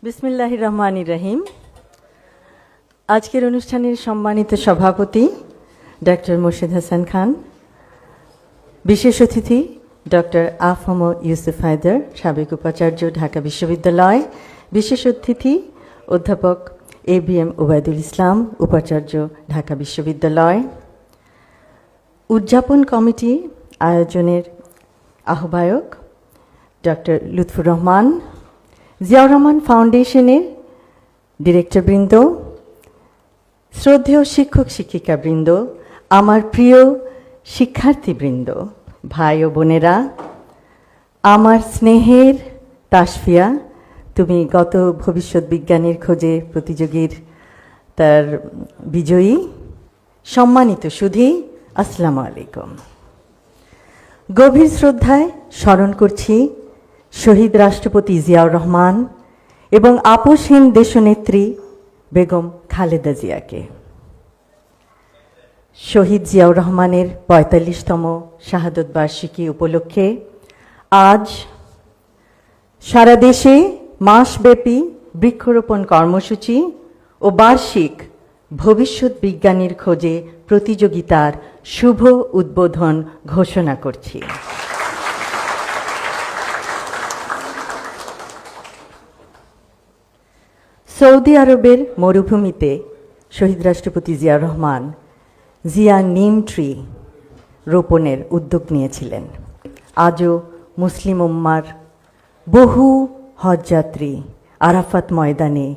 বিসমিল্লাহির রহমানির রহিম। আজকের অনুষ্ঠানের সম্মানিত সভাপতি ডক্টর মোর্শেদ হাসান খান, বিশেষ অতিথি ডক্টর আফম ইউসুফ হায়দার, সাবেক উপাচার্য, ঢাকা বিশ্ববিদ্যালয়, বিশেষ অতিথি অধ্যাপক ABM ওবায়দুল ইসলাম, উপাচার্য, ঢাকা বিশ্ববিদ্যালয়, উদযাপন কমিটি আয়োজনের আহ্বায়ক ডক্টর লুৎফুর রহমান, জিয়াউর রহমান ফাউন্ডেশনের ডিরেক্টরবৃন্দ, শ্রদ্ধেয় শিক্ষক শিক্ষিকাবৃন্দ, আমার প্রিয় শিক্ষার্থীবৃন্দ, ভাই ও বোনেরা, আমার স্নেহের তাসফিয়া, তুমি গত ভবিষ্যৎ বিজ্ঞানের খোঁজে প্রতিযোগীর তার বিজয়ী, সম্মানিত সুধী, আসসালামু আলাইকুম। গভীর শ্রদ্ধায় স্মরণ করছি শহীদ রাষ্ট্রপতি জিয়াউর রহমান এবং আপোষহীন দেশনেত্রী বেগম খালেদা জিয়াকে। শহীদ জিয়াউর রহমানের ৪৫তম শাহাদত বার্ষিকী উপলক্ষে আজ সারা দেশে মাসব্যাপী বৃক্ষরোপণ কর্মসূচি ও বার্ষিক ভবিষ্যৎ বিজ্ঞানীর খোঁজে প্রতিযোগিতার শুভ উদ্বোধন ঘোষণা করছি। সৌদি আরবের মরুভূমিতে শহীদ রাষ্ট্রপতি জিয়াউর রহমান জিয়া নিম ট্রি রোপণের উদ্যোগ নিয়েছিলেন। আজও মুসলিম উম্মার বহু হজযাত্রী আরাফাত ময়দানে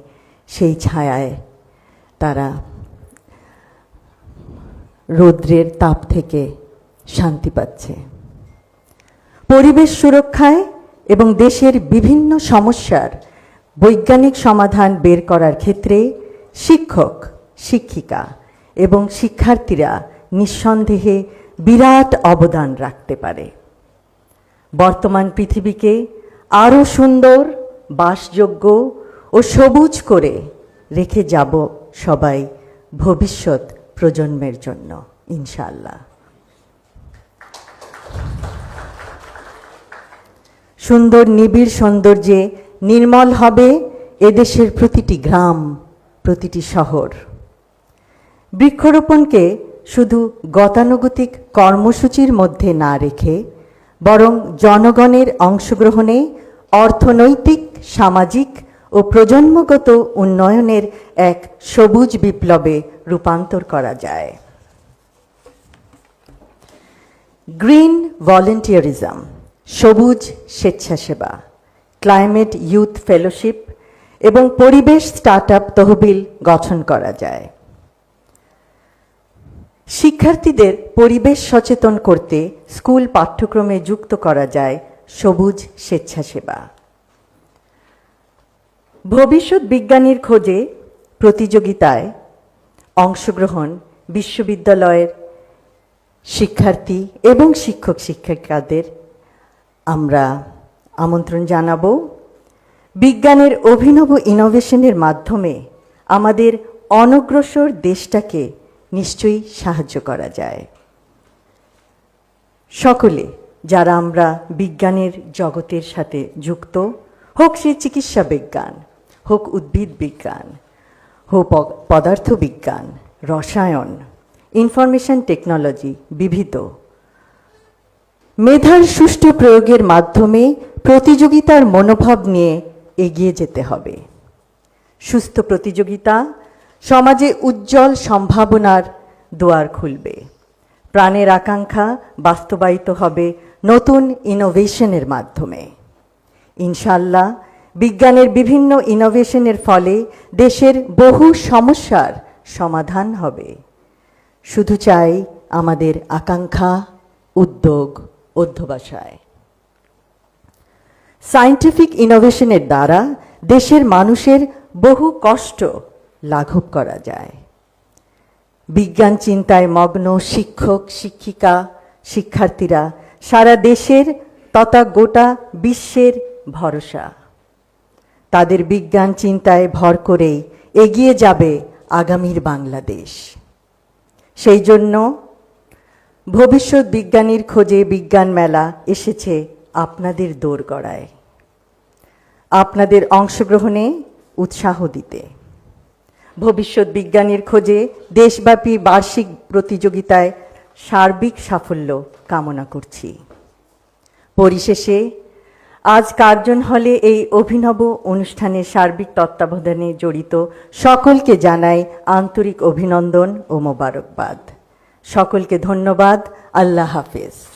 সেই ছায়ায় তারা রৌদ্রের তাপ থেকে শান্তি পাচ্ছে। পরিবেশ সুরক্ষায় এবং দেশের বিভিন্ন সমস্যার বৈজ্ঞানিক সমাধান বের করার ক্ষেত্রে শিক্ষক, শিক্ষিকা এবং শিক্ষার্থীরা নিঃসন্দেহে বিরাট অবদান রাখতে পারে। বর্তমান পৃথিবীকে আরও সুন্দর, বাসযোগ্য ও সবুজ করে রেখে যাব সবাই ভবিষ্যৎ প্রজন্মের জন্য, ইনশাআল্লাহ। সুন্দর নিবিড় সৌন্দর্যে নির্মল হবে এদেশের প্রতিটি গ্রাম, প্রতিটি শহর। বৃক্ষরোপণকে শুধু গতানুগতিক কর্মসূচির মধ্যে না রেখে বরং জনগণের অংশগ্রহণে অর্থনৈতিক, সামাজিক ও প্রজন্মগত উন্নয়নের এক সবুজ বিপ্লবে রূপান্তর করা যায়। গ্রিন ভলেন্টিয়ারিজম, সবুজ স্বেচ্ছাসেবা, ক্লাইমেট ইউথ ফেলোশিপ এবং পরিবেশ স্টার্টআপ তহবিল গঠন করা যায়। শিক্ষার্থীদের পরিবেশ সচেতন করতে স্কুল পাঠ্যক্রমে যুক্ত করা যায় সবুজ স্বেচ্ছাসেবা। ভবিষ্যৎ বিজ্ঞানীর খোঁজে প্রতিযোগিতায় অংশগ্রহণ বিশ্ববিদ্যালয়ের শিক্ষার্থী এবং শিক্ষক শিক্ষিকাদের আমরা আমন্ত্রণ জানাবো। বিজ্ঞানের অভিনব ইনোভেশনের মাধ্যমে আমাদের অনগ্রসর দেশটাকে নিশ্চয়ই সাহায্য করা যায়। সকলে যারা আমরা বিজ্ঞানের জগতের সাথে যুক্ত, হোক সে চিকিৎসা বিজ্ঞান, হোক উদ্ভিদ বিজ্ঞান, হোক পদার্থ বিজ্ঞান, রসায়ন, ইনফরমেশন টেকনোলজি, বিবিধ মেধার সুষ্ঠু প্রয়োগের মাধ্যমে প্রতিযোগিতার মনোভাব নিয়ে এগিয়ে যেতে হবে। সুস্থ প্রতিযোগিতা সমাজে উজ্জ্বল সম্ভাবনার দুয়ার খুলবে। প্রাণের আকাঙ্ক্ষা বাস্তবায়িত হবে নতুন ইনোভেশনের মাধ্যমে। ইনশাআল্লাহ বিজ্ঞানের বিভিন্ন ইনোভেশনের ফলে দেশের বহু সমস্যার সমাধান হবে। শুধু চাই আমাদের আকাঙ্ক্ষা, উদ্যোগ, অধ্যবসায়। সায়েন্টিফিক ইনোভেশনের দ্বারা দেশের মানুষের বহু কষ্ট লাঘব করা যায়। বিজ্ঞান চিন্তায় মগ্ন শিক্ষক, শিক্ষিকা, শিক্ষার্থীরা সারা দেশের তথা গোটা বিশ্বের ভরসা। তাদের বিজ্ঞান চিন্তায় ভর করেই এগিয়ে যাবে আগামীর বাংলাদেশ। সেই জন্য ভবিষ্যৎ বিজ্ঞানীর খোঁজে বিজ্ঞান মেলা এসেছে আপনাদের দোরগড়ায়। আপনাদের অংশগ্রহণে উৎসাহ দিতে। ভবিষ্যৎ বিজ্ঞানীর খোঁজে দেশব্যাপী বার্ষিক প্রতিযোগিতায় সার্বিক সাফল্য কামনা করছি। পরিশেষে আজ কার্জন হলে এই অভিনব অনুষ্ঠানের সার্বিক তত্ত্বাবধানে জড়িত সকলকে জানাই আন্তরিক অভিনন্দন ও মোবারকবাদ। সকলকে ধন্যবাদ। আল্লাহ হাফেজ।